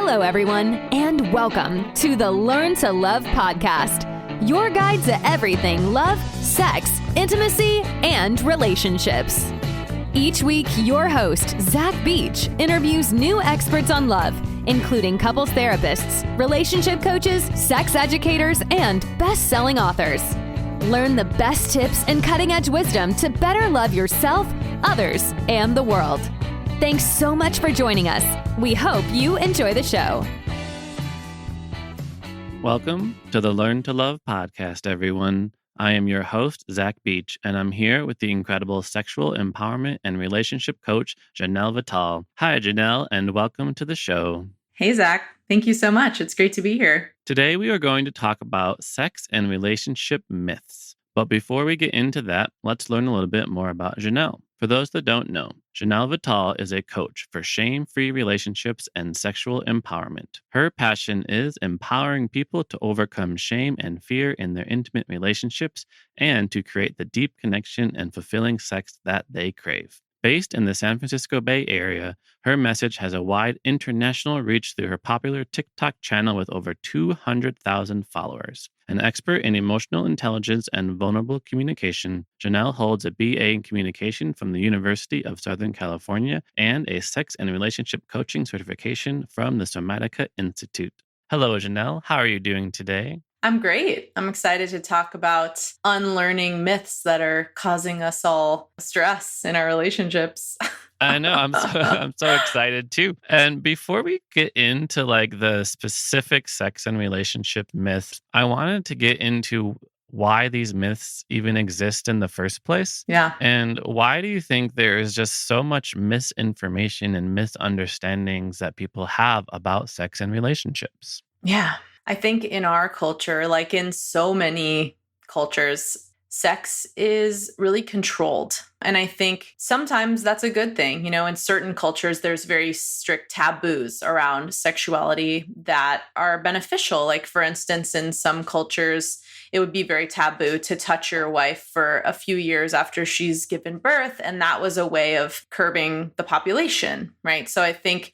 Hello, everyone, and welcome to the Learn to Love podcast, your guide to everything love, sex, intimacy, and relationships. Each week, your host, Zach Beach, interviews new experts on love, including couples therapists, relationship coaches, sex educators, and best-selling authors. Learn the best tips and cutting-edge wisdom to better love yourself, others, and the world. Thanks so much for joining us. We hope you enjoy the show. Welcome to the Learn to Love podcast, everyone. I am your host, Zach Beach, and I'm here with the incredible sexual empowerment and relationship coach, Janel Vitale. Hi, Janel, and welcome to the show. Hey, Zach. Thank you so much. It's great to be here. Today, we are going to talk about sex and relationship myths. But before we get into that, let's learn a little bit more about Janel. For those that don't know, Janel Vitale is a coach for shame-free relationships and sexual empowerment. Her passion is empowering people to overcome shame and fear in their intimate relationships and to create the deep connection and fulfilling sex that they crave. Based in the San Francisco Bay Area, her message has a wide international reach through her popular TikTok channel with over 200,000 followers. An expert in emotional intelligence and vulnerable communication, Janel holds a BA in communication from the University of Southern California and a sex and relationship coaching certification from the Somatica Institute. Hello, Janel. How are you doing today? I'm great. I'm excited to talk about unlearning myths that are causing us all stress in our relationships. I know. I'm so excited too. And before we get into the specific sex and relationship myths, I wanted to get into why these myths even exist in the first place. Yeah. And why do you think there is just so much misinformation and misunderstandings that people have about sex and relationships? Yeah. I think in our culture, like in so many cultures, sex is really controlled. And I think sometimes that's a good thing. You know, in certain cultures, there's very strict taboos around sexuality that are beneficial. Like, for instance, in some cultures, it would be very taboo to touch your wife for a few years after she's given birth. And that was a way of curbing the population, right? So I think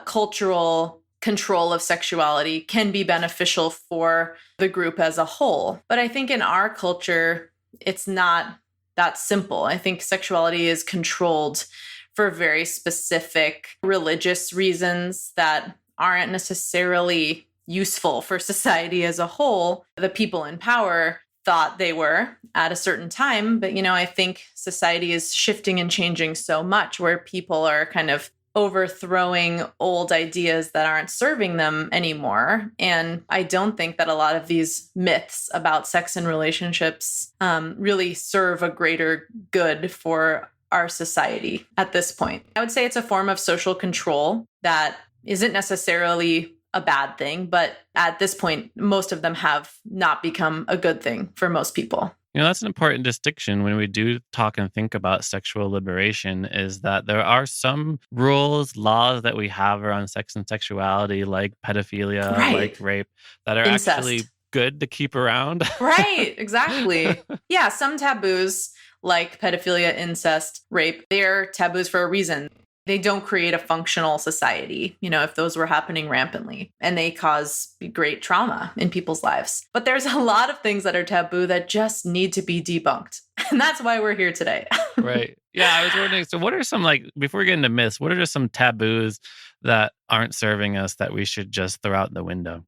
cultural control of sexuality can be beneficial for the group as a whole. But I think in our culture, it's not that simple. I think sexuality is controlled for very specific religious reasons that aren't necessarily useful for society as a whole. The people in power thought they were at a certain time. But, I think society is shifting and changing so much where people are kind of overthrowing old ideas that aren't serving them anymore. And I don't think that a lot of these myths about sex and relationships really serve a greater good for our society at this point. I would say it's a form of social control that isn't necessarily a bad thing, but at this point, most of them have not become a good thing for most people. That's an important distinction when we do talk and think about sexual liberation, is that there are some rules, laws that we have around sex and sexuality, like pedophilia, Right. like rape, that are Incest. actually good to keep around. Right, exactly. Yeah, some taboos like pedophilia, incest, rape, they're taboos for a reason. They don't create a functional society, if those were happening rampantly, and they cause great trauma in people's lives. But there's a lot of things that are taboo that just need to be debunked. And that's why we're here today. Right. Yeah, I was wondering, so what are some, before we get into myths, what are just some taboos that aren't serving us that we should just throw out the window?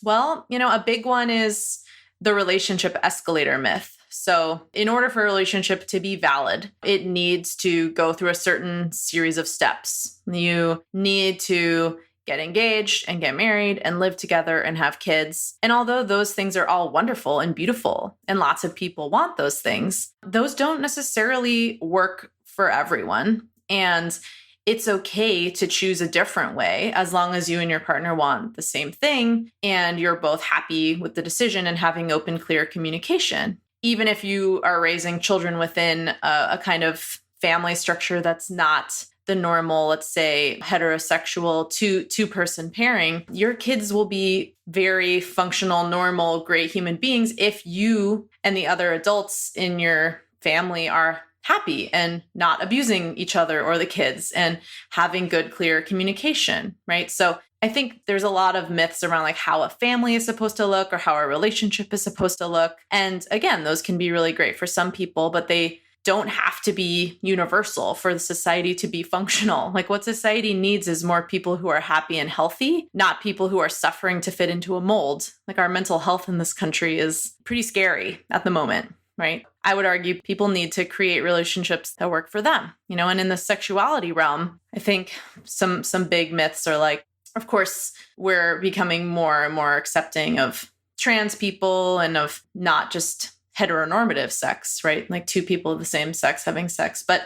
Well, a big one is the relationship escalator myth. So in order for a relationship to be valid, it needs to go through a certain series of steps. You need to get engaged and get married and live together and have kids. And although those things are all wonderful and beautiful, and lots of people want those things, those don't necessarily work for everyone. And it's okay to choose a different way as long as you and your partner want the same thing and you're both happy with the decision and having open, clear communication. Even if you are raising children within a kind of family structure that's not the normal, let's say, heterosexual two-person pairing, your kids will be very functional, normal, great human beings if you and the other adults in your family are happy and not abusing each other or the kids and having good, clear communication, right? So I think there's a lot of myths around like how a family is supposed to look or how a relationship is supposed to look. And again, those can be really great for some people, but they don't have to be universal for the society to be functional. Like what society needs is more people who are happy and healthy, not people who are suffering to fit into a mold. Like our mental health in this country is pretty scary at the moment, right? I would argue people need to create relationships that work for them, and in the sexuality realm, I think some big myths are like, of course, we're becoming more and more accepting of trans people and of not just heteronormative sex, right? Like two people of the same sex having sex. But,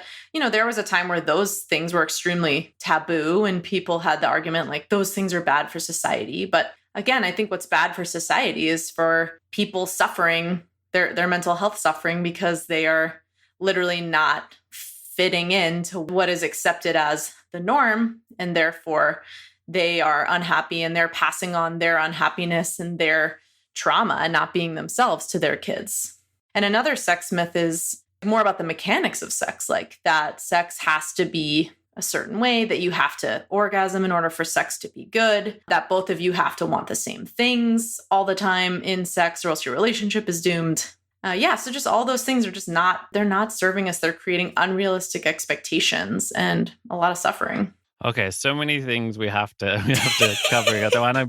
there was a time where those things were extremely taboo and people had the argument like those things are bad for society. But again, I think what's bad for society is for people suffering, their mental health suffering because they are literally not fitting into what is accepted as the norm. And therefore, they are unhappy and they're passing on their unhappiness and their trauma and not being themselves to their kids. And another sex myth is more about the mechanics of sex, like that sex has to be a certain way, that you have to orgasm in order for sex to be good, that both of you have to want the same things all the time in sex or else your relationship is doomed. So just all those things are they're not serving us. They're creating unrealistic expectations and a lot of suffering. Okay, so many things we have to cover.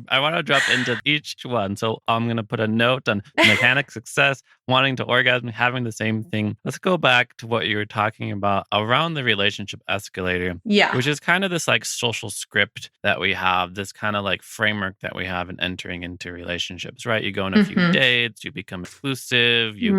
I want to drop into each one. So I'm going to put a note on mechanic success, wanting to orgasm, having the same thing. Let's go back to what you were talking about around the relationship escalator. Yeah. Which is kind of this like social script that we have, this kind of like framework that we have in entering into relationships, right? You go on a few dates, you become exclusive, you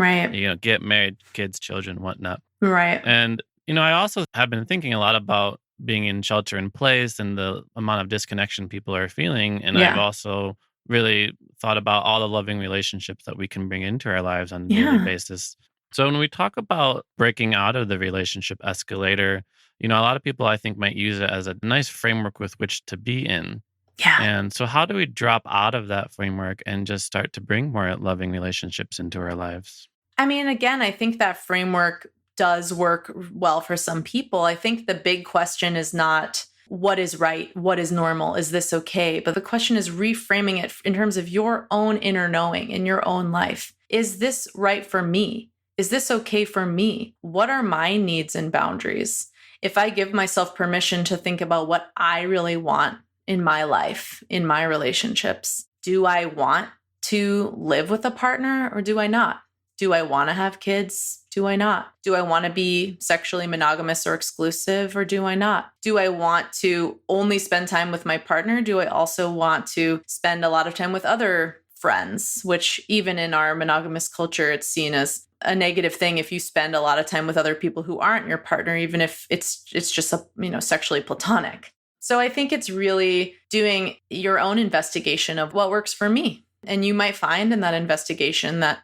get married, kids, children, whatnot. Right. And, I also have been thinking a lot about being in shelter in place and the amount of disconnection people are feeling. And I've also really thought about all the loving relationships that we can bring into our lives on a daily basis. So when we talk about breaking out of the relationship escalator, a lot of people I think might use it as a nice framework with which to be in. Yeah. And so how do we drop out of that framework and just start to bring more loving relationships into our lives? I mean, again, I think that framework does work well for some people. I think the big question is not what is right, what is normal, is this okay? But the question is reframing it in terms of your own inner knowing in your own life. Is this right for me? Is this okay for me? What are my needs and boundaries? If I give myself permission to think about what I really want in my life, in my relationships, do I want to live with a partner or do I not? Do I want to have kids? Do I not? Do I want to be sexually monogamous or exclusive or do I not? Do I want to only spend time with my partner? Do I also want to spend a lot of time with other friends, which even in our monogamous culture, it's seen as a negative thing if you spend a lot of time with other people who aren't your partner, even if it's just sexually platonic. So I think it's really doing your own investigation of what works for me. And you might find in that investigation that,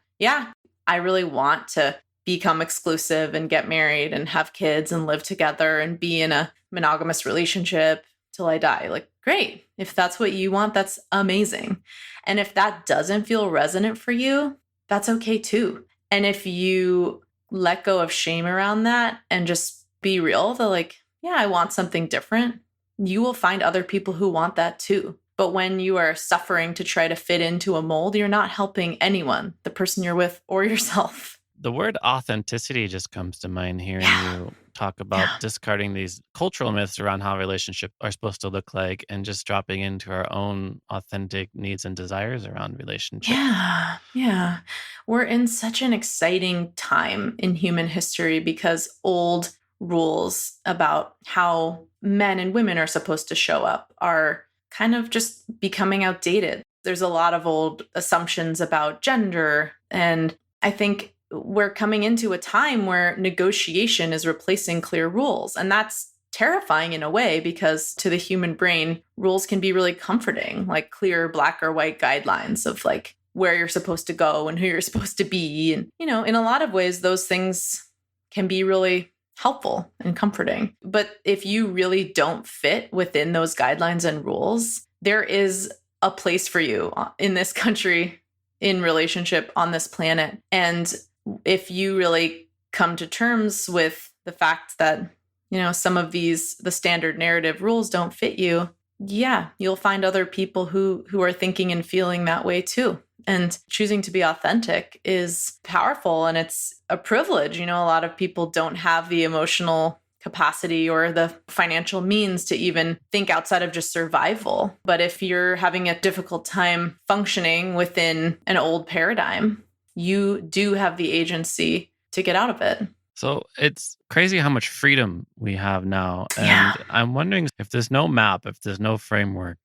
I really want to become exclusive and get married and have kids and live together and be in a monogamous relationship till I die. Like, great. If that's what you want, that's amazing. And if that doesn't feel resonant for you, that's okay too. And if you let go of shame around that and just be real, I want something different, you will find other people who want that too. But when you are suffering to try to fit into a mold, you're not helping anyone, the person you're with or yourself. The word authenticity just comes to mind hearing you talk about discarding these cultural myths around how relationships are supposed to look like and just dropping into our own authentic needs and desires around relationships. Yeah. We're in such an exciting time in human history because old rules about how men and women are supposed to show up are kind of just becoming outdated. There's a lot of old assumptions about gender. And I think we're coming into a time where negotiation is replacing clear rules. And that's terrifying in a way because to the human brain, rules can be really comforting, like clear black or white guidelines of like where you're supposed to go and who you're supposed to be. And, in a lot of ways, those things can be really helpful and comforting. But if you really don't fit within those guidelines and rules, there is a place for you in this country, in relationship, on this planet. And if you really come to terms with the fact that, some of the standard narrative rules don't fit you, yeah, you'll find other people who are thinking and feeling that way too. And choosing to be authentic is powerful, and it's a privilege. A lot of people don't have the emotional capacity or the financial means to even think outside of just survival. But if you're having a difficult time functioning within an old paradigm, you do have the agency to get out of it. So it's crazy how much freedom we have now. And Yeah. I'm wondering, if there's no map, if there's no framework,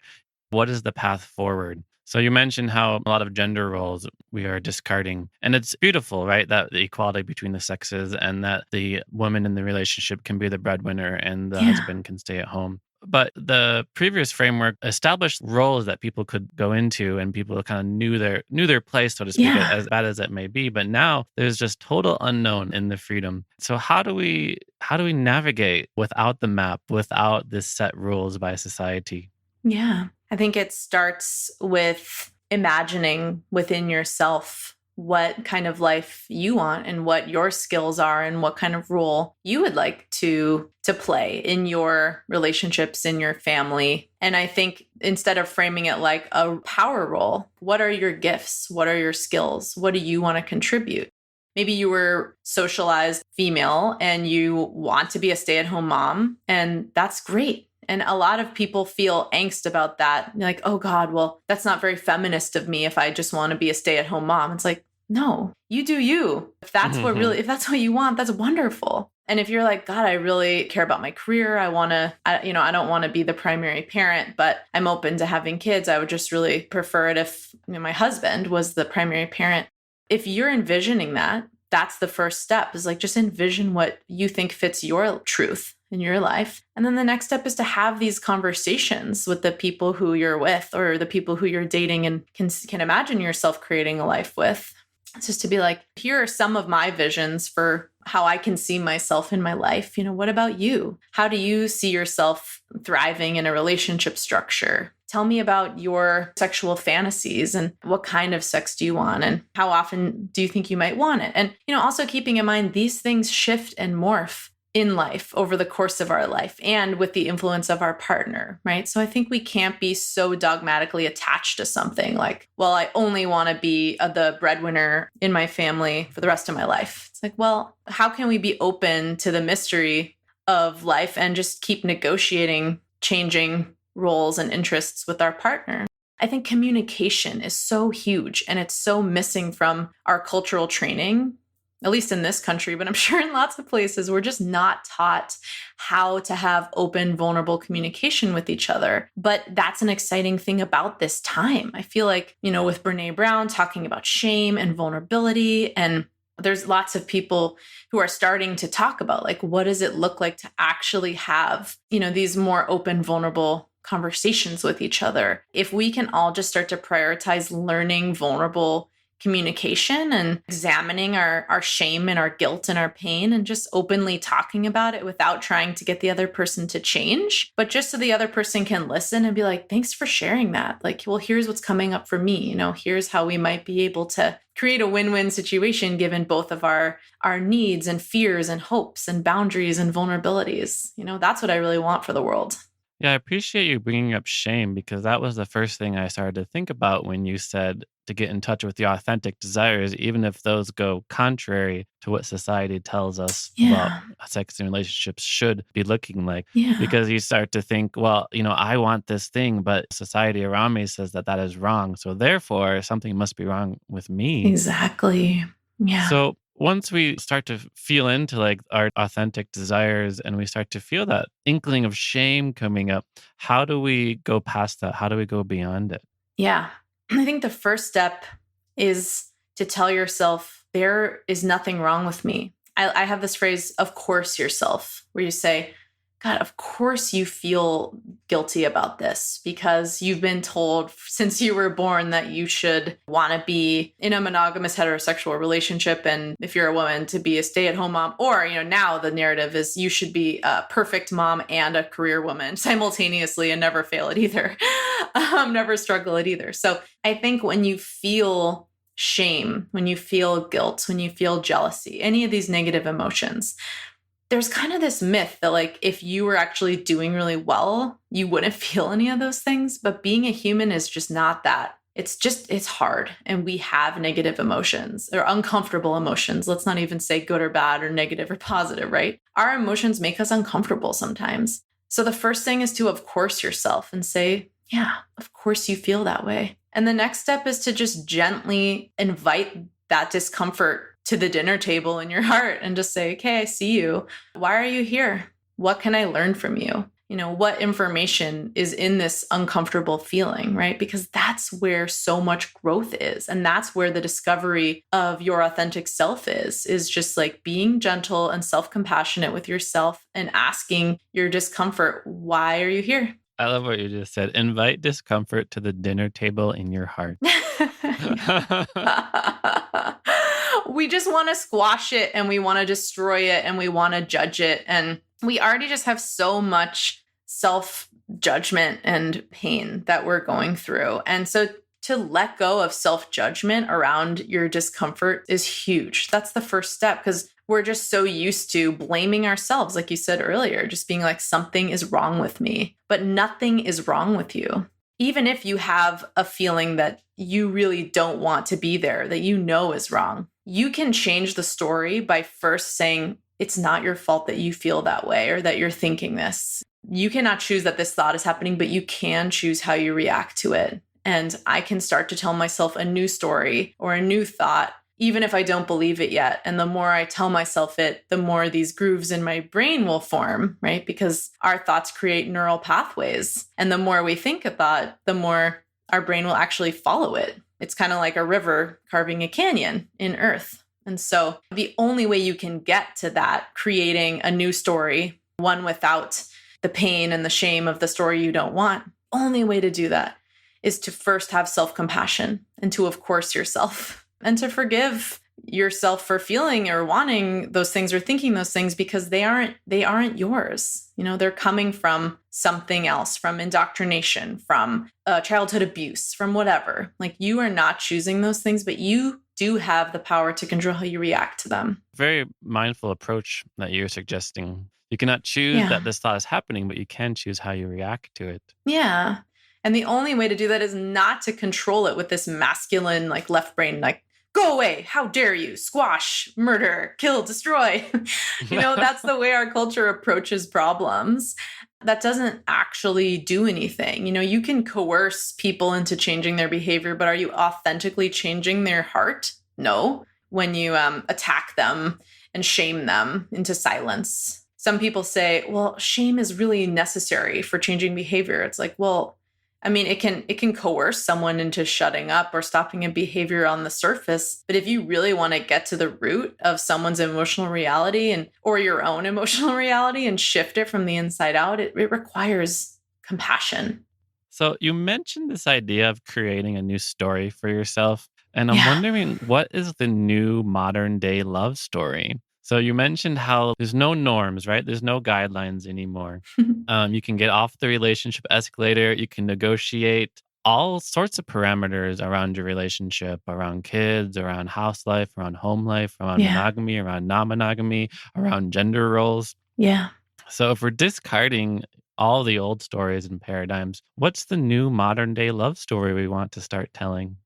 what is the path forward? So you mentioned how a lot of gender roles we are discarding. And it's beautiful, right? That the equality between the sexes, and that the woman in the relationship can be the breadwinner and the Yeah. husband can stay at home. But the previous framework established roles that people could go into, and people kind of knew their place, so to speak, Yeah. as bad as it may be. But now there's just total unknown in the freedom. So how do we navigate without the map, without this set rules by society? Yeah. I think it starts with imagining within yourself what kind of life you want and what your skills are and what kind of role you would like to play in your relationships, in your family. And I think instead of framing it like a power role, what are your gifts? What are your skills? What do you want to contribute? Maybe you were socialized female and you want to be a stay-at-home mom, and that's great. And a lot of people feel angst about that. They're like, oh God, well, that's not very feminist of me if I just want to be a stay-at-home mom. It's like, no, you do you. If that's if that's what you want, that's wonderful. And if you're like, God, I really care about my career. I don't want to be the primary parent, but I'm open to having kids. I would just really prefer it if my husband was the primary parent. If you're envisioning that, that's the first step, is like, just envision what you think fits your truth in your life. And then the next step is to have these conversations with the people who you're with, or the people who you're dating and can imagine yourself creating a life with. It's just to be like, here are some of my visions for how I can see myself in my life. What about you? How do you see yourself thriving in a relationship structure? Tell me about your sexual fantasies and what kind of sex do you want and how often do you think you might want it? And, also keeping in mind these things shift and morph in life over the course of our life and with the influence of our partner, right? So I think we can't be so dogmatically attached to something like, well, I only want to be the breadwinner in my family for the rest of my life. It's like, well, how can we be open to the mystery of life and just keep negotiating, changing roles and interests with our partner? I think communication is so huge, and it's so missing from our cultural training, at least in this country, but I'm sure in lots of places, we're just not taught how to have open, vulnerable communication with each other. But that's an exciting thing about this time. I feel like, with Brene Brown talking about shame and vulnerability, and there's lots of people who are starting to talk about, like, what does it look like to actually have, these more open, vulnerable conversations with each other. If we can all just start to prioritize learning vulnerable communication and examining our shame and our guilt and our pain, and just openly talking about it without trying to get the other person to change, but just so the other person can listen and be like, thanks for sharing that. Like, well, here's what's coming up for me. Here's how we might be able to create a win-win situation given both of our needs and fears and hopes and boundaries and vulnerabilities. That's what I really want for the world. Yeah, I appreciate you bringing up shame, because that was the first thing I started to think about when you said to get in touch with the authentic desires, even if those go contrary to what society tells us about sex and relationships should be looking like. Yeah. Because you start to think, well, I want this thing, but society around me says that is wrong. So therefore, something must be wrong with me. Exactly. Yeah. So once we start to feel into like our authentic desires, and we start to feel that inkling of shame coming up, how do we go past that? How do we go beyond it? Yeah. I think the first step is to tell yourself, there is nothing wrong with me. I have this phrase, of course yourself, where you say, God, of course you feel guilty about this because you've been told since you were born that you should want to be in a monogamous heterosexual relationship. And if you're a woman, to be a stay-at-home mom, or, now the narrative is you should be a perfect mom and a career woman simultaneously and never fail at either, never struggle at either. So I think when you feel shame, when you feel guilt, when you feel jealousy, any of these negative emotions, there's kind of this myth that like if you were actually doing really well, you wouldn't feel any of those things. But being a human is just not that. It's hard. And we have negative emotions or uncomfortable emotions. Let's not even say good or bad or negative or positive, right? Our emotions make us uncomfortable sometimes. So the first thing is to, of course, yourself and say, yeah, of course you feel that way. And the next step is to just gently invite that discomfort to the dinner table in your heart and just say, okay, I see you. Why are you here? What can I learn from you? What information is in this uncomfortable feeling, right? Because that's where so much growth is. And that's where the discovery of your authentic self is just like being gentle and self-compassionate with yourself and asking your discomfort, why are you here? I love what you just said. Invite discomfort to the dinner table in your heart. We just want to squash it and we want to destroy it and we want to judge it. And we already just have so much self-judgment and pain that we're going through. And so to let go of self-judgment around your discomfort is huge. That's the first step because we're just so used to blaming ourselves, like you said earlier, just being like, something is wrong with me, but nothing is wrong with you. Even if you have a feeling that you really don't want to be there, that you know is wrong, you can change the story by first saying, it's not your fault that you feel that way or that you're thinking this. You cannot choose that this thought is happening, but you can choose how you react to it. And I can start to tell myself a new story or a new thought, even if I don't believe it yet. And the more I tell myself it, the more these grooves in my brain will form, right? Because our thoughts create neural pathways. And the more we think a thought, the more our brain will actually follow it. It's kind of like a river carving a canyon in Earth. And so the only way you can get to that, creating a new story, one without the pain and the shame of the story you don't want, only way to do that is to first have self-compassion and to, of course, yourself and to forgive yourself for feeling or wanting those things or thinking those things because they aren't yours. They're coming from something else, from indoctrination, from childhood abuse, from whatever. Like you are not choosing those things, but you do have the power to control how you react to them. Very mindful approach that you're suggesting. You cannot choose that this thought is happening, but you can choose how you react to it. Yeah. And the only way to do that is not to control it with this masculine, like left brain, like, go away, how dare you, squash, murder, kill, destroy. That's the way our culture approaches problems. That doesn't actually do anything. You can coerce people into changing their behavior, but are you authentically changing their heart? No. When you attack them and shame them into silence. Some people say, well, shame is really necessary for changing behavior. It's like, well, I mean, it can coerce someone into shutting up or stopping a behavior on the surface. But if you really want to get to the root of someone's emotional reality or your own emotional reality and shift it from the inside out, it requires compassion. So you mentioned this idea of creating a new story for yourself. And I'm wondering, what is the new modern day love story? So you mentioned how there's no norms, right? There's no guidelines anymore. You can get off the relationship escalator. You can negotiate all sorts of parameters around your relationship, around kids, around house life, around home life, around monogamy, around non-monogamy, around gender roles. Yeah. So if we're discarding all the old stories and paradigms, what's the new modern day love story we want to start telling?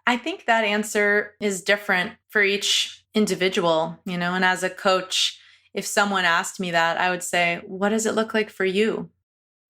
I think that answer is different for each individual, and as a coach, if someone asked me that, I would say, what does it look like for you?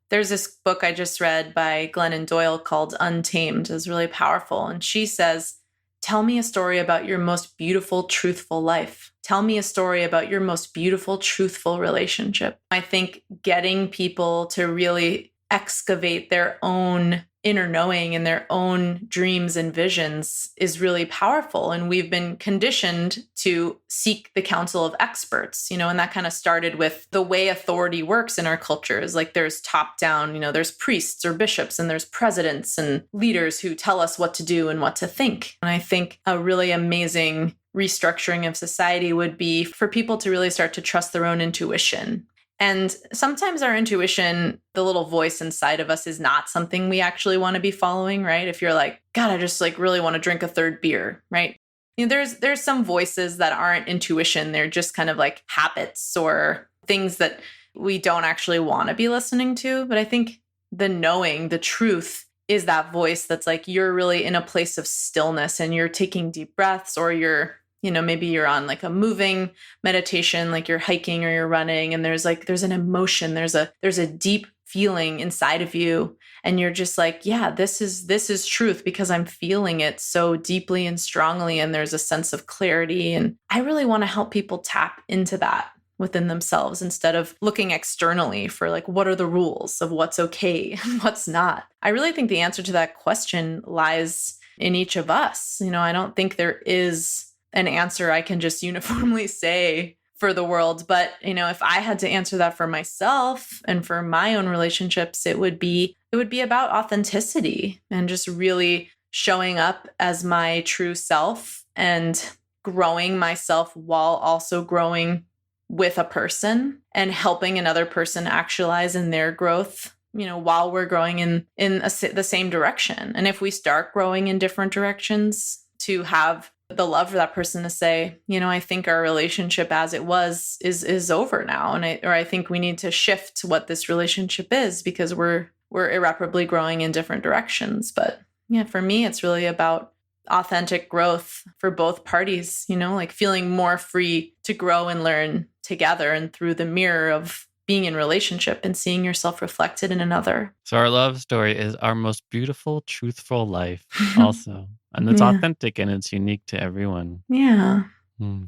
There's this book I just read by Glennon Doyle called Untamed. It's really powerful. And she says, tell me a story about your most beautiful, truthful life. Tell me a story about your most beautiful, truthful relationship. I think getting people to really excavate their own inner knowing and their own dreams and visions is really powerful. And we've been conditioned to seek the counsel of experts, and that kind of started with the way authority works in our culture is like there's top down, there's priests or bishops and there's presidents and leaders who tell us what to do and what to think. And I think a really amazing restructuring of society would be for people to really start to trust their own intuition And sometimes our intuition, the little voice inside of us, is not something we actually want to be following, right? If you're like, God, I just like really want to drink a third beer, right? There's some voices that aren't intuition. They're just kind of like habits or things that we don't actually want to be listening to. But I think the knowing, the truth is that voice that's like, you're really in a place of stillness and you're taking deep breaths, or you're, maybe you're on like a moving meditation, like you're hiking or you're running, and there's an emotion, there's a deep feeling inside of you. And you're just like, yeah, this is truth because I'm feeling it so deeply and strongly. And there's a sense of clarity. And I really want to help people tap into that within themselves instead of looking externally for like, what are the rules of what's okay and what's not? I really think the answer to that question lies in each of us. I don't think there is an answer I can just uniformly say for the world. But, if I had to answer that for myself and for my own relationships, it would be about authenticity and just really showing up as my true self and growing myself while also growing with a person and helping another person actualize in their growth, while we're growing in the same direction. And if we start growing in different directions, to have the love for that person to say, I think our relationship as it was is over now. And I think we need to shift what this relationship is because we're irreparably growing in different directions. But yeah, for me, it's really about authentic growth for both parties, like feeling more free to grow and learn together and through the mirror of being in relationship and seeing yourself reflected in another. So our love story is our most beautiful, truthful life also. And it's Yeah. authentic and it's unique to everyone. Yeah.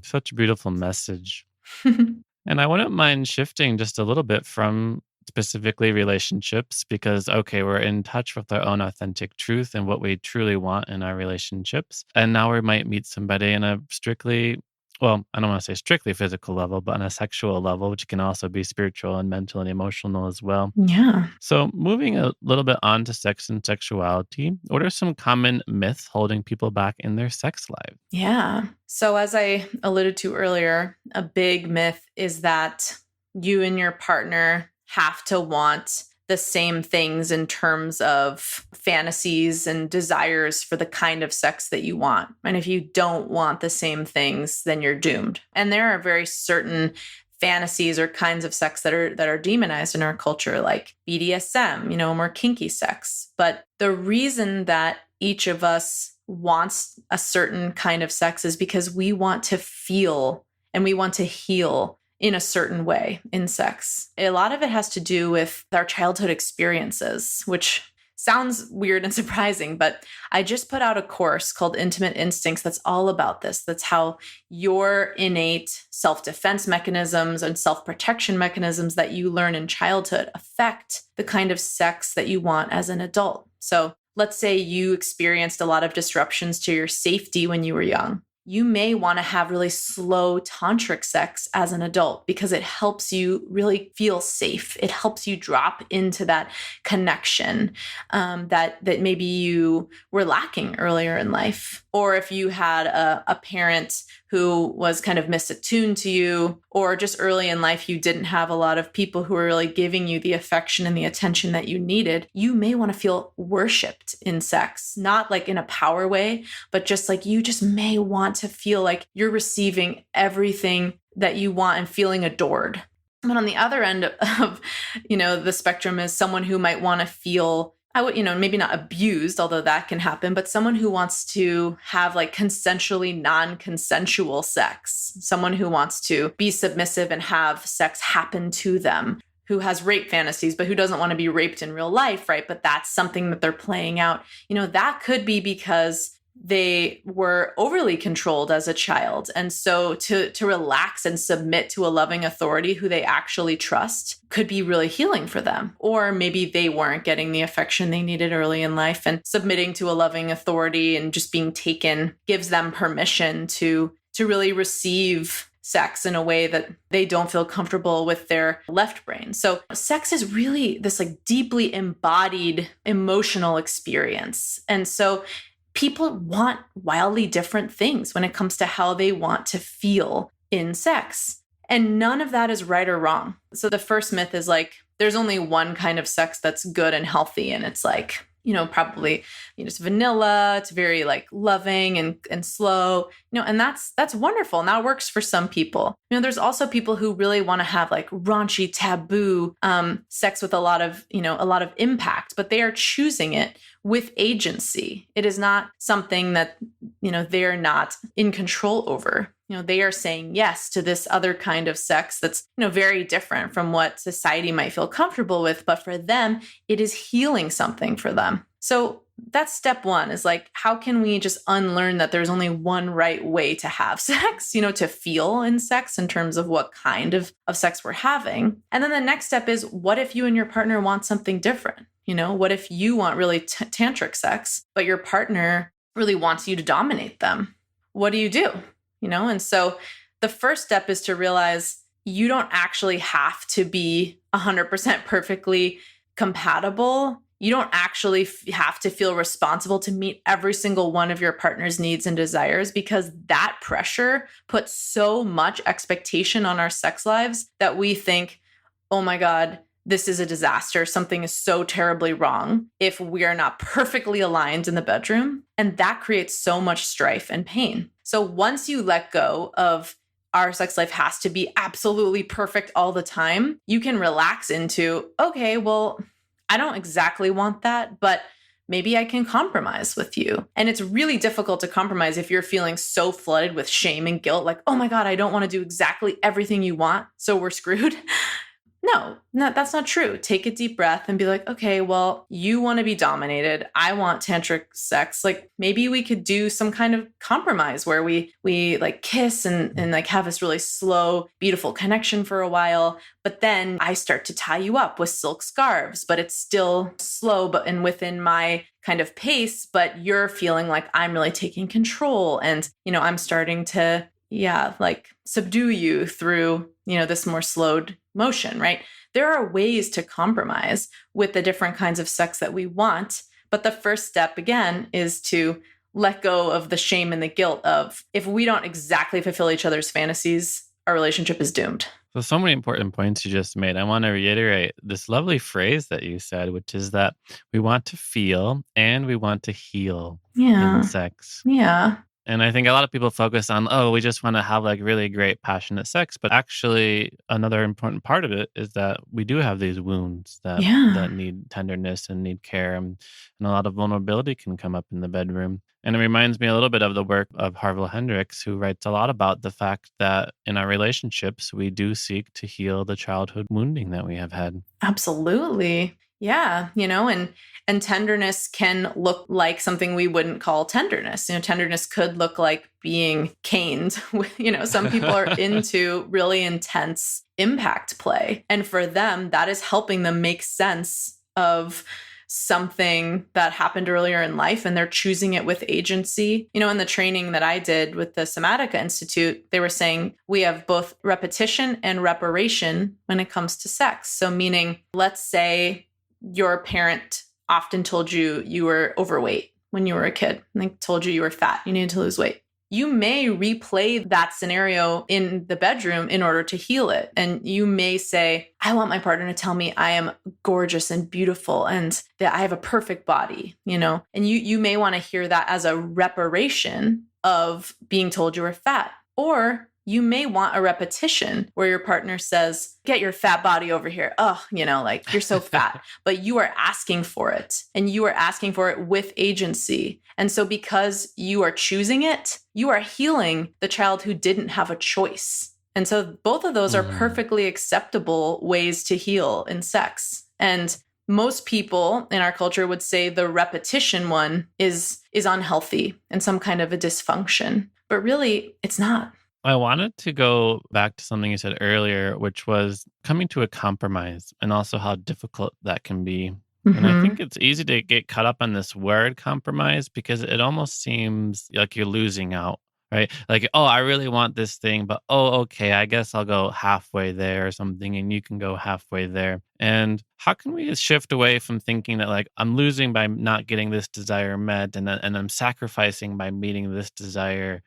Such a beautiful message. And I wouldn't mind shifting just a little bit from specifically relationships because, okay, we're in touch with our own authentic truth and what we truly want in our relationships. And now we might meet somebody in a strictly, well, I don't want to say strictly physical level, but on a sexual level, which can also be spiritual and mental and emotional as well. Yeah. So moving a little bit on to sex and sexuality, what are some common myths holding people back in their sex life? Yeah. So as I alluded to earlier, a big myth is that you and your partner have to want the same things in terms of fantasies and desires for the kind of sex that you want. And if you don't want the same things, then you're doomed. And there are very certain fantasies or kinds of sex that are demonized in our culture, like BDSM, more kinky sex. But the reason that each of us wants a certain kind of sex is because we want to feel and we want to heal in a certain way in sex. A lot of it has to do with our childhood experiences, which sounds weird and surprising, but I just put out a course called Intimate Instincts that's all about this. That's how your innate self-defense mechanisms and self-protection mechanisms that you learn in childhood affect the kind of sex that you want as an adult. So let's say you experienced a lot of disruptions to your safety when you were young. You may want to have really slow tantric sex as an adult because it helps you really feel safe. It helps you drop into that connection that maybe you were lacking earlier in life. Or if you had a parent who was kind of misattuned to you, or just early in life, you didn't have a lot of people who were really giving you the affection and the attention that you needed, you may want to feel worshipped in sex, not like in a power way, but just like you just may want to feel like you're receiving everything that you want and feeling adored. But on the other end of, the spectrum is someone who might want to feel, maybe not abused, although that can happen, but someone who wants to have like consensually non-consensual sex, someone who wants to be submissive and have sex happen to them, who has rape fantasies, but who doesn't want to be raped in real life, right? But that's something that they're playing out. That could be because they were overly controlled as a child. And so to relax and submit to a loving authority who they actually trust could be really healing for them. Or maybe they weren't getting the affection they needed early in life, and submitting to a loving authority and just being taken gives them permission to really receive sex in a way that they don't feel comfortable with their left brain. So sex is really this like deeply embodied emotional experience. And so people want wildly different things when it comes to how they want to feel in sex. And none of that is right or wrong. So the first myth is like, there's only one kind of sex that's good and healthy. And it's like, probably, it's vanilla. It's very like loving and slow, and that's wonderful. And that works for some people. There's also people who really want to have like raunchy, taboo sex with a lot of impact, but they are choosing it with agency. It is not something that, they're not in control over. They are saying yes to this other kind of sex that's, very different from what society might feel comfortable with. But for them, it is healing something for them. So that's step one, is like, how can we just unlearn that there's only one right way to have sex, to feel in sex in terms of what kind of sex we're having. And then the next step is, what if you and your partner want something different? What if you want really tantric sex, but your partner really wants you to dominate them? What do you do? And so the first step is to realize you don't actually have to be 100% perfectly compatible. You don't actually have to feel responsible to meet every single one of your partner's needs and desires, because that pressure puts so much expectation on our sex lives that we think, oh my God, this is a disaster. Something is so terribly wrong if we are not perfectly aligned in the bedroom. And that creates so much strife and pain. So once you let go of our sex life has to be absolutely perfect all the time, you can relax into, okay, well, I don't exactly want that, but maybe I can compromise with you. And it's really difficult to compromise if you're feeling so flooded with shame and guilt, like, oh my God, I don't want to do exactly everything you want, so we're screwed. No, that's not true. Take a deep breath and be like, okay, well, you want to be dominated. I want tantric sex. Like, maybe we could do some kind of compromise where we like kiss and like have this really slow, beautiful connection for a while. But then I start to tie you up with silk scarves, but it's still slow, and within my kind of pace, but you're feeling like I'm really taking control. And, I'm starting to, like subdue you through, this more slowed motion, right? There are ways to compromise with the different kinds of sex that we want. But the first step, again, is to let go of the shame and the guilt of, if we don't exactly fulfill each other's fantasies, our relationship is doomed. So many important points you just made. I want to reiterate this lovely phrase that you said, which is that we want to feel and we want to heal in sex. Yeah. And I think a lot of people focus on, oh, we just want to have like really great, passionate sex. But actually, another important part of it is that we do have these wounds that need tenderness and need care. And a lot of vulnerability can come up in the bedroom. And it reminds me a little bit of the work of Harville Hendricks, who writes a lot about the fact that in our relationships, we do seek to heal the childhood wounding that we have had. Absolutely. Yeah, and tenderness can look like something we wouldn't call tenderness. Tenderness could look like being caned. Some people are into really intense impact play. And for them, that is helping them make sense of something that happened earlier in life, and they're choosing it with agency. In the training that I did with the Somatica Institute, they were saying we have both repetition and reparation when it comes to sex. So meaning, let's say your parent often told you you were overweight when you were a kid, and they told you were fat, you needed to lose weight. You may replay that scenario in the bedroom in order to heal it. And you may say, I want my partner to tell me I am gorgeous and beautiful and that I have a perfect body, and you may want to hear that as a reparation of being told you were fat. Or you may want a repetition where your partner says, get your fat body over here. Oh, like you're so fat, but you are asking for it, and you are asking for it with agency. And so because you are choosing it, you are healing the child who didn't have a choice. And so both of those are perfectly acceptable ways to heal in sex. And most people in our culture would say the repetition one is unhealthy and some kind of a dysfunction, but really it's not. I wanted to go back to something you said earlier, which was coming to a compromise and also how difficult that can be. And I think it's easy to get caught up on this word compromise because it almost seems like you're losing out, right? Like, oh, I really want this thing, but okay, I guess I'll go halfway there or something, and you can go halfway there. And how can we shift away from thinking that like I'm losing by not getting this desire met, and I'm sacrificing by meeting this desire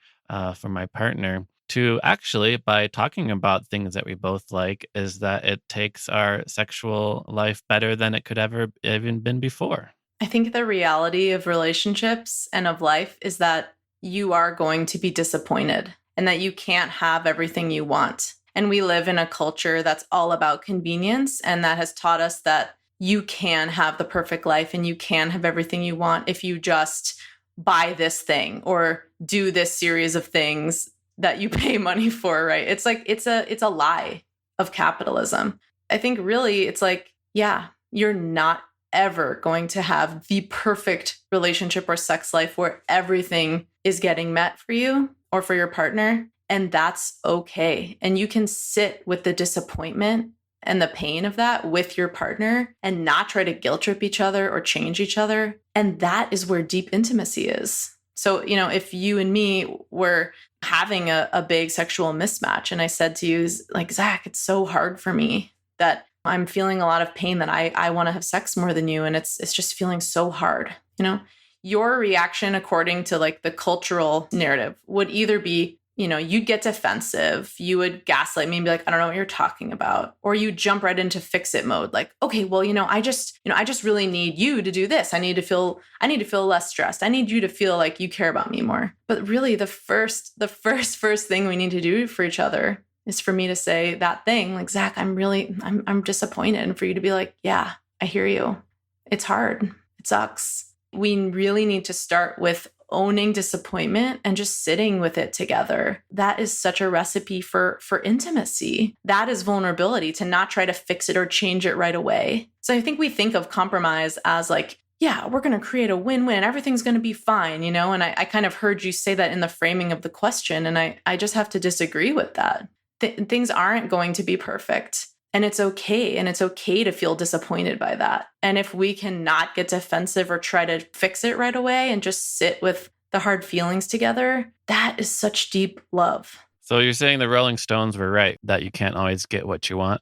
for my partner? to actually, by talking about things that we both like, is that it takes our sexual life better than it could ever even been before. I think the reality of relationships and of life is that you are going to be disappointed and that you can't have everything you want. And we live in a culture that's all about convenience, and that has taught us that you can have the perfect life and you can have everything you want if you just buy this thing or do this series of things that you pay money for, right? It's like it's a lie of capitalism. I think really it's like, yeah, you're not ever going to have the perfect relationship or sex life where everything is getting met for you or for your partner. And that's okay. And you can sit with the disappointment and the pain of that with your partner and not try to guilt trip each other or change each other. And that is where deep intimacy is. So, if you and me were having a big sexual mismatch and I said to you, like, Zach, it's so hard for me that I'm feeling a lot of pain that I want to have sex more than you. And it's just feeling so hard. Your reaction according to like the cultural narrative would either be, you'd get defensive, you would gaslight me and be like, I don't know what you're talking about. Or you jump right into fix it mode. Like, okay, well, I just really need you to do this. I need to feel less stressed. I need you to feel like you care about me more. But really the first thing we need to do for each other is for me to say that thing like, Zach, I'm disappointed. And for you to be like, yeah, I hear you. It's hard. It sucks. We really need to start with owning disappointment and just sitting with it together. That is such a recipe for intimacy. That is vulnerability, to not try to fix it or change it right away. So I think we think of compromise as like, yeah, we're going to create a win-win. Everything's going to be fine, And I kind of heard you say that in the framing of the question. And I just have to disagree with that. Things aren't going to be perfect. And it's okay. And it's okay to feel disappointed by that. And if we cannot get defensive or try to fix it right away and just sit with the hard feelings together, that is such deep love. So you're saying the Rolling Stones were right, that you can't always get what you want?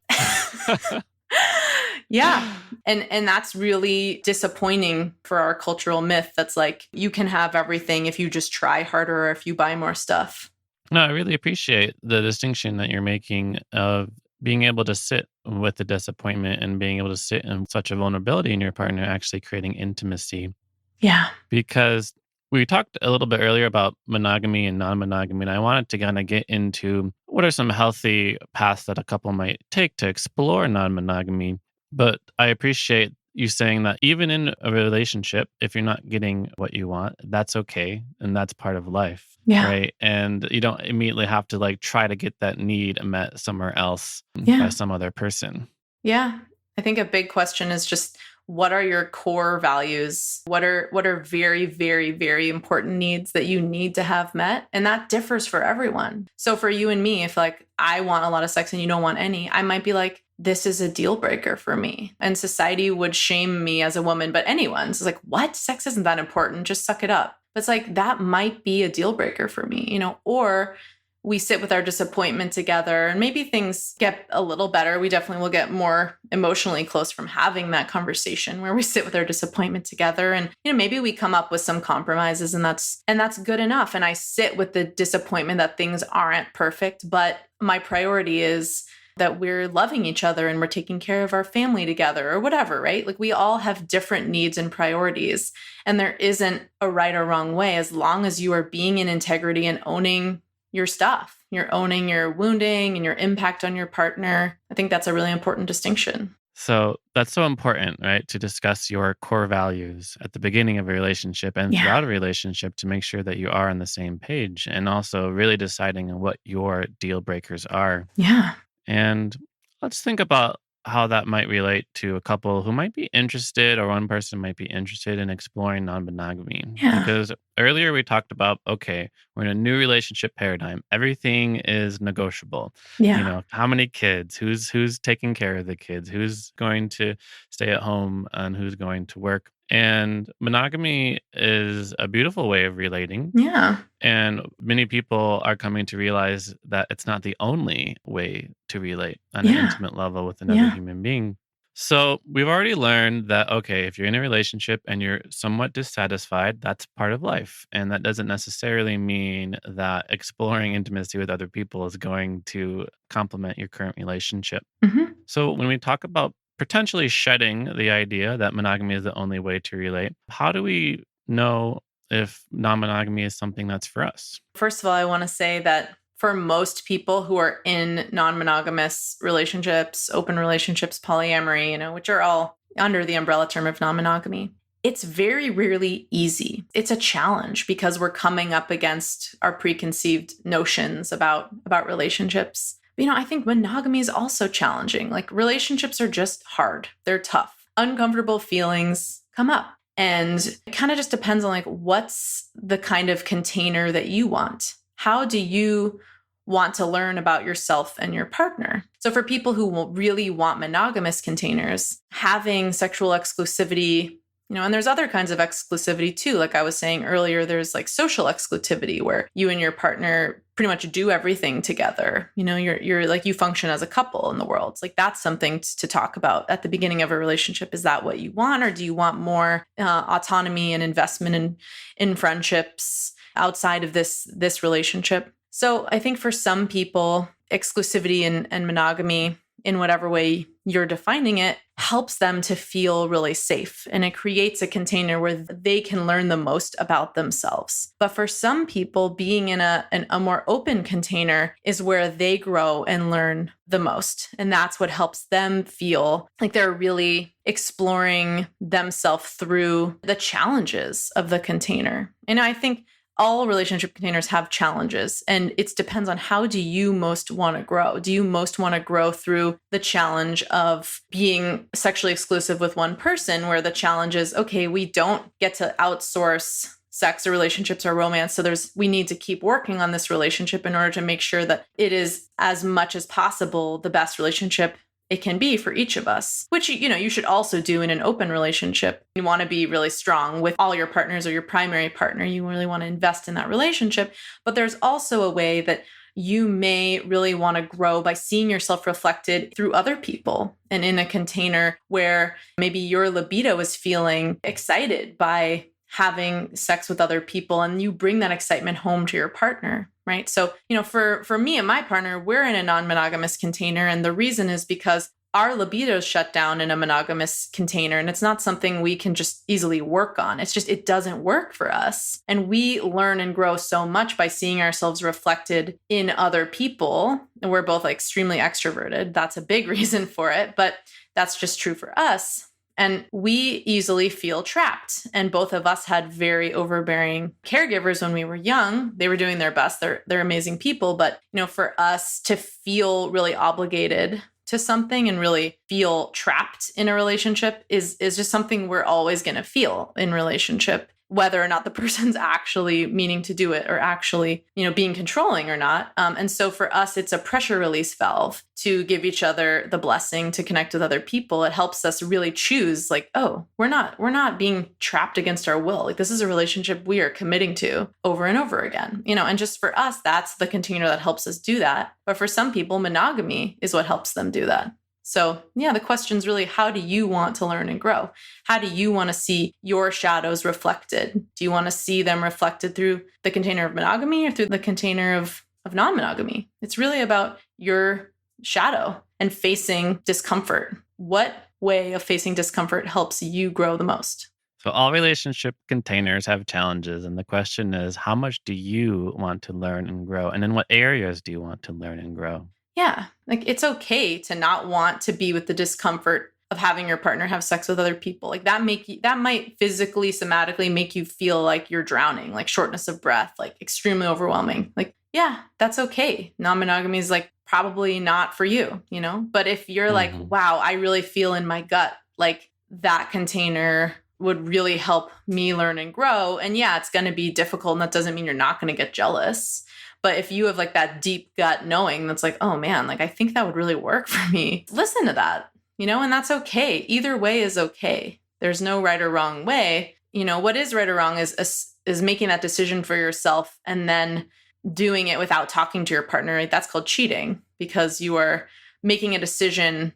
Yeah. And that's really disappointing for our cultural myth that's like, you can have everything if you just try harder or if you buy more stuff. No, I really appreciate the distinction that you're making of being able to sit with the disappointment and being able to sit in such a vulnerability in your partner, actually creating intimacy. Yeah. Because we talked a little bit earlier about monogamy and non-monogamy, and I wanted to kind of get into what are some healthy paths that a couple might take to explore non-monogamy. But I appreciate you saying that even in a relationship, if you're not getting what you want, that's okay. And that's part of life. Yeah. Right. And you don't immediately have to like try to get that need met somewhere else by some other person. Yeah. I think a big question is just, what are your core values? What are very, very, very important needs that you need to have met? And that differs for everyone. So for you and me, if like I want a lot of sex and you don't want any, I might be like, this is a deal breaker for me. And society would shame me as a woman, but anyone's like, what? Sex isn't that important. Just suck it up. But it's like, that might be a deal breaker for me, or we sit with our disappointment together and maybe things get a little better. We definitely will get more emotionally close from having that conversation where we sit with our disappointment together. And, maybe we come up with some compromises and that's good enough. And I sit with the disappointment that things aren't perfect, but my priority is that we're loving each other and we're taking care of our family together or whatever, right? Like we all have different needs and priorities, and there isn't a right or wrong way as long as you are being in integrity and owning your stuff. You're owning your wounding and your impact on your partner. I think that's a really important distinction. So that's so important, right? To discuss your core values at the beginning of a relationship and throughout a relationship to make sure that you are on the same page, and also really deciding on what your deal breakers are. Yeah. And let's think about how that might relate to a couple who might be interested, or one person might be interested in exploring non-monogamy. Yeah. Because earlier we talked about, okay, we're in a new relationship paradigm. Everything is negotiable. Yeah. How many kids, who's taking care of the kids, who's going to stay at home and who's going to work. And monogamy is a beautiful way of relating. Yeah. And many people are coming to realize that it's not the only way to relate on an intimate level with another human being. So we've already learned that, okay, if you're in a relationship and you're somewhat dissatisfied, that's part of life. And that doesn't necessarily mean that exploring intimacy with other people is going to complement your current relationship. Mhm. So when we talk about potentially shedding the idea that monogamy is the only way to relate, how do we know if non monogamy is something that's for us? First of all, I want to say that for most people who are in non-monogamous relationships, open relationships, polyamory, which are all under the umbrella term of non-monogamy, it's very rarely easy. It's a challenge because we're coming up against our preconceived notions about relationships. I think monogamy is also challenging. Like relationships are just hard. They're tough. Uncomfortable feelings come up. And it kind of just depends on like what's the kind of container that you want. How do you want to learn about yourself and your partner? So for people who will really want monogamous containers, having sexual exclusivity, and there's other kinds of exclusivity too. Like I was saying earlier, there's like social exclusivity where you and your partner pretty much do everything together. You're like, you function as a couple in the world. It's like, that's something to talk about at the beginning of a relationship. Is that what you want? Or do you want more autonomy and investment in friendships outside of this relationship? So I think for some people, exclusivity and monogamy, in whatever way you're defining it, helps them to feel really safe. And it creates a container where they can learn the most about themselves. But for some people, being in a more open container is where they grow and learn the most. And that's what helps them feel like they're really exploring themselves through the challenges of the container. And I think all relationship containers have challenges, and it depends on how do you most want to grow. Do you most want to grow through the challenge of being sexually exclusive with one person, where the challenge is, okay, we don't get to outsource sex or relationships or romance. So we need to keep working on this relationship in order to make sure that it is as much as possible the best relationship it can be for each of us, which, you should also do in an open relationship. You want to be really strong with all your partners or your primary partner. You really want to invest in that relationship. But there's also a way that you may really want to grow by seeing yourself reflected through other people and in a container where maybe your libido is feeling excited by having sex with other people, and you bring that excitement home to your partner, right? So, for me and my partner, we're in a non-monogamous container. And the reason is because our libido is shut down in a monogamous container, and it's not something we can just easily work on. It's just, it doesn't work for us. And we learn and grow so much by seeing ourselves reflected in other people. And we're both like extremely extroverted. That's a big reason for it, but that's just true for us. And we easily feel trapped. And both of us had very overbearing caregivers when we were young. They were doing their best. They're amazing people. But, for us to feel really obligated to something and really feel trapped in a relationship is just something we're always going to feel in relationship, whether or not the person's actually meaning to do it or actually, being controlling or not. And so for us, it's a pressure release valve to give each other the blessing to connect with other people. It helps us really choose like, oh, we're not being trapped against our will. Like this is a relationship we are committing to over and over again, and just for us, that's the container that helps us do that. But for some people, monogamy is what helps them do that. So yeah, the question is really, how do you want to learn and grow? How do you want to see your shadows reflected? Do you want to see them reflected through the container of monogamy or through the container of non-monogamy? It's really about your shadow and facing discomfort. What way of facing discomfort helps you grow the most? So all relationship containers have challenges. And the question is, how much do you want to learn and grow? And in what areas do you want to learn and grow? Yeah, like it's okay to not want to be with the discomfort of having your partner have sex with other people. Like that might physically, somatically make you feel like you're drowning, like shortness of breath, like extremely overwhelming. Like, yeah, that's okay. Non-monogamy is like probably not for you, But if you're like, wow, I really feel in my gut, like that container would really help me learn and grow. And yeah, it's going to be difficult. And that doesn't mean you're not going to get jealous. But if you have like that deep gut knowing that's like, oh man, like I think that would really work for me, listen to that, and that's okay. Either way is okay. There's no right or wrong way. What is right or wrong is making that decision for yourself and then doing it without talking to your partner. Right? That's called cheating because you are making a decision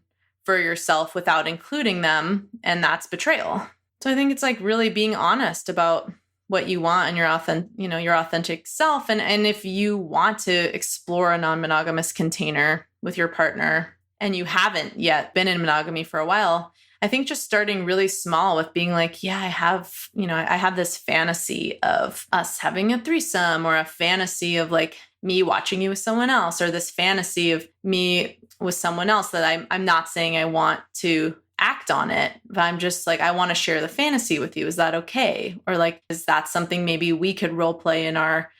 for yourself without including them, and that's betrayal. So I think it's like really being honest about what you want and your authentic self. And if you want to explore a non-monogamous container with your partner and you haven't yet been in monogamy for a while, I think just starting really small with being like, yeah, I have this fantasy of us having a threesome, or a fantasy of like me watching you with someone else, or this fantasy of me with someone else that I'm not saying I want to act on it, but I'm just like, I want to share the fantasy with you. Is that okay? Or like, is that something maybe we could role play in our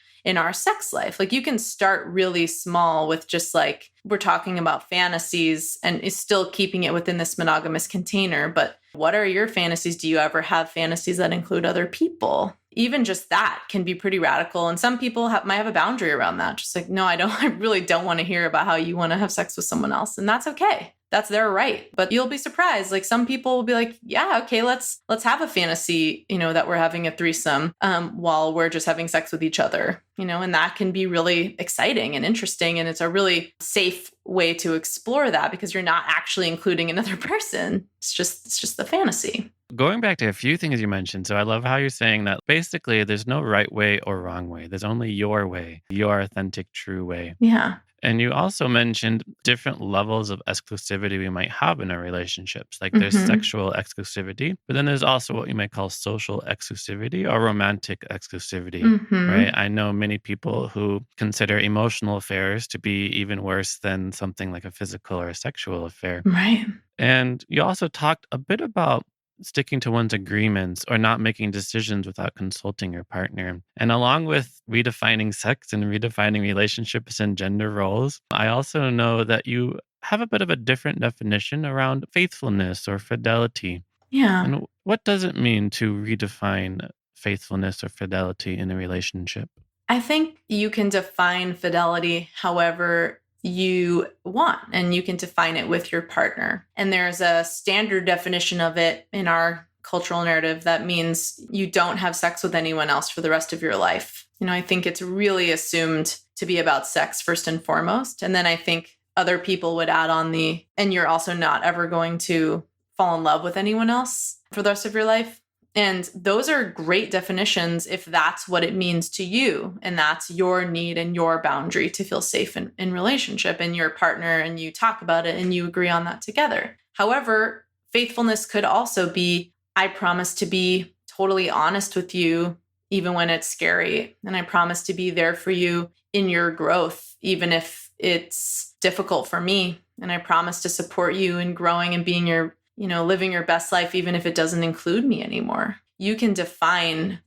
sex life? Like, you can start really small with just like, we're talking about fantasies and is still keeping it within this monogamous container. But what are your fantasies? Do you ever have fantasies that include other people? Even just that can be pretty radical. And some people might have a boundary around that. Just like, no, I really don't want to hear about how you want to have sex with someone else. And that's okay. That's their right. But you'll be surprised. Like, some people will be like, yeah, okay, let's have a fantasy, that we're having a threesome while we're just having sex with each other, and that can be really exciting and interesting. And it's a really safe way to explore that because you're not actually including another person. It's just the fantasy. Going back to a few things you mentioned. So I love how you're saying that basically there's no right way or wrong way. There's only your way, your authentic, true way. Yeah. And you also mentioned different levels of exclusivity we might have in our relationships. Like, there's sexual exclusivity, but then there's also what you might call social exclusivity or romantic exclusivity, right? I know many people who consider emotional affairs to be even worse than something like a physical or a sexual affair. Right. And you also talked a bit about sticking to one's agreements or not making decisions without consulting your partner. And along with redefining sex and redefining relationships and gender roles, I also know that you have a bit of a different definition around faithfulness or fidelity. Yeah. And what does it mean to redefine faithfulness or fidelity in a relationship? I think you can define fidelity however you want, and you can define it with your partner. And there's a standard definition of it in our cultural narrative that means you don't have sex with anyone else for the rest of your life. I think it's really assumed to be about sex first and foremost. And then I think other people would add on and you're also not ever going to fall in love with anyone else for the rest of your life. And those are great definitions if that's what it means to you, and that's your need and your boundary to feel safe in relationship and your partner, and you talk about it and you agree on that together. However, faithfulness could also be, I promise to be totally honest with you even when it's scary, and I promise to be there for you in your growth even if it's difficult for me, and I promise to support you in growing and being your living your best life, even if it doesn't include me anymore. You can define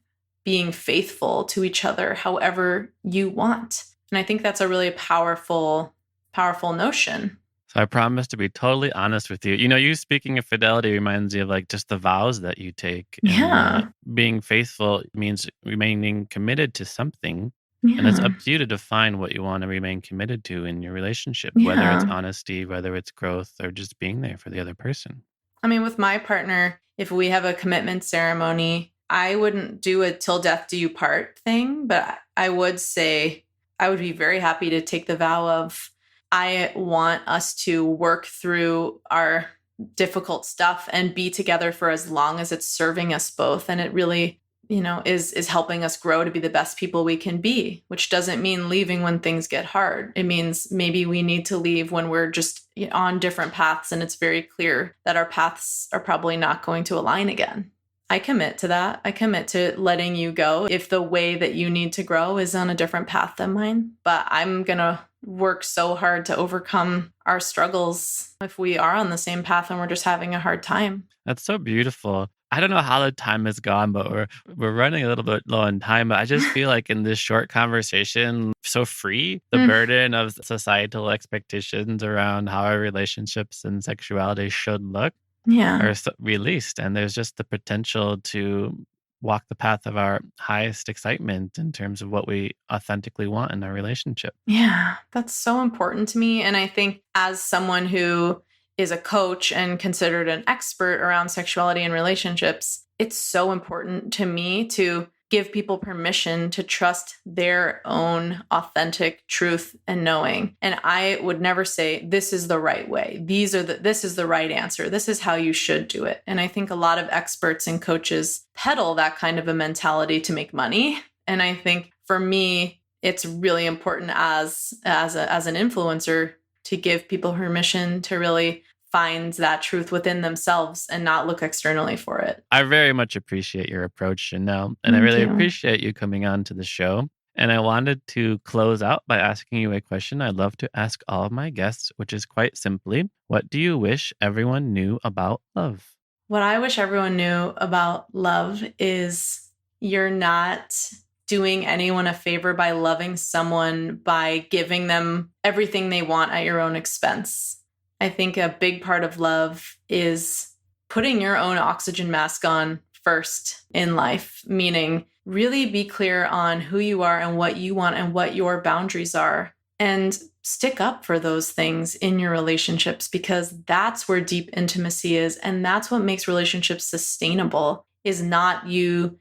being faithful to each other however you want. And I think that's a really powerful notion. So I promise to be totally honest with you. You speaking of fidelity reminds me of like just the vows that you take. Yeah. And, being faithful means remaining committed to something. Yeah. And it's up to you to define what you want to remain committed to in your relationship, whether it's honesty, whether it's growth, or just being there for the other person. I mean, with my partner, if we have a commitment ceremony, I wouldn't do a till death do you part thing, but I would say I would be very happy to take the vow of, I want us to work through our difficult stuff and be together for as long as it's serving us both. And it really, is helping us grow to be the best people we can be, which doesn't mean leaving when things get hard. It means maybe we need to leave when we're just on different paths and it's very clear that our paths are probably not going to align again. I commit to that. I commit to letting you go if the way that you need to grow is on a different path than mine. But I'm going to work so hard to overcome our struggles if we are on the same path and we're just having a hard time. That's so beautiful. I don't know how the time has gone, but we're running a little bit low on time. But I just feel like in this short conversation, so free, the burden of societal expectations around how our relationships and sexuality should look are released. And there's just the potential to walk the path of our highest excitement in terms of what we authentically want in our relationship. Yeah, that's so important to me. And I think as someone who is a coach and considered an expert around sexuality and relationships, it's so important to me to give people permission to trust their own authentic truth and knowing. And I would never say, this is the right way. This is the right answer. This is how you should do it. And I think a lot of experts and coaches peddle that kind of a mentality to make money. And I think for me, it's really important as an influencer to give people permission to really find that truth within themselves and not look externally for it. I very much appreciate your approach, Janel, and I really appreciate you coming on to the show. And I wanted to close out by asking you a question I'd love to ask all of my guests, which is quite simply, what do you wish everyone knew about love? What I wish everyone knew about love is you're not doing anyone a favor by loving someone by giving them everything they want at your own expense. I think a big part of love is putting your own oxygen mask on first in life, meaning really be clear on who you are and what you want and what your boundaries are, and stick up for those things in your relationships, because that's where deep intimacy is. And that's what makes relationships sustainable, is not you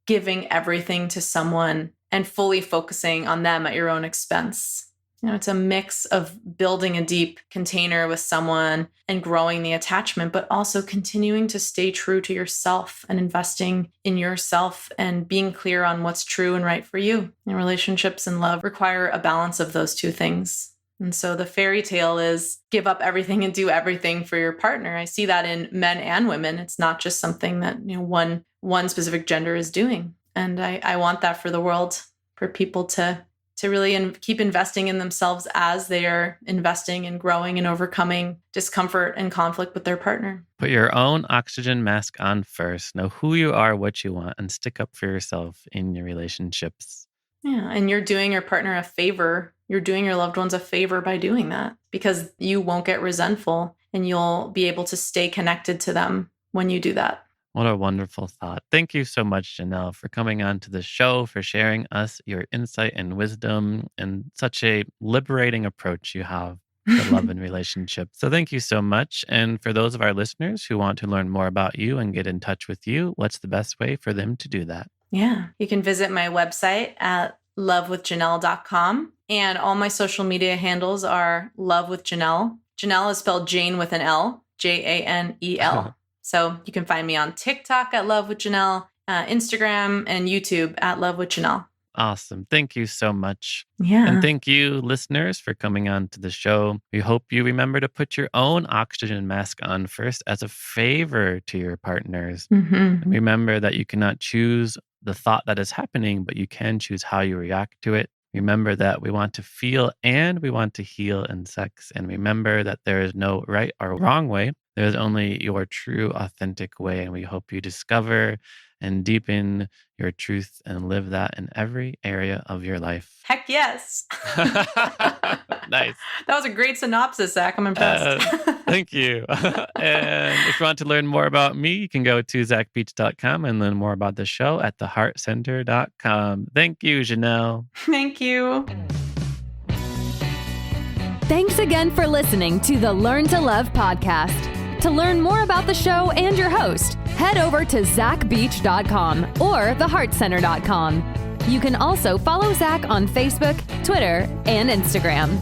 giving everything to someone and fully focusing on them at your own expense. It's a mix of building a deep container with someone and growing the attachment, but also continuing to stay true to yourself and investing in yourself and being clear on what's true and right for you. And relationships and love require a balance of those two things. And so the fairy tale is give up everything and do everything for your partner. I see that in men and women. It's not just something that one specific gender is doing. And I want that for the world, for people to really keep investing in themselves as they are investing and growing and overcoming discomfort and conflict with their partner. Put your own oxygen mask on first. Know who you are, what you want, and stick up for yourself in your relationships. Yeah, and you're doing your partner a favor. You're doing your loved ones a favor by doing that, because you won't get resentful and you'll be able to stay connected to them when you do that. What a wonderful thought. Thank you so much, Janel, for coming on to the show, for sharing us your insight and wisdom, and such a liberating approach you have to love and relationships. So thank you so much. And for those of our listeners who want to learn more about you and get in touch with you, what's the best way for them to do that? Yeah, you can visit my website at lovewithjanel.com. And all my social media handles are Love with Janel. Janel is spelled Jane with an L, Janel. So you can find me on TikTok at Love with Janel, Instagram and YouTube at Love with Janel. Awesome. Thank you so much. Yeah. And thank you, listeners, for coming on to the show. We hope you remember to put your own oxygen mask on first as a favor to your partners. And remember that you cannot choose the thought that is happening, but you can choose how you react to it. Remember that we want to feel and we want to heal in sex. And remember that there is no right or wrong way. There is only your true, authentic way. And we hope you discover and deepen your truth and live that in every area of your life. Heck yes. Nice. That was a great synopsis, Zach. I'm impressed. Thank you. And if you want to learn more about me, you can go to zachbeach.com and learn more about the show at theheartcenter.com. Thank you, Janel. Thank you. Thanks again for listening to the Learn to Love podcast. To learn more about the show and your host, head over to zachbeach.com or theheartcenter.com. You can also follow Zach on Facebook, Twitter, and Instagram.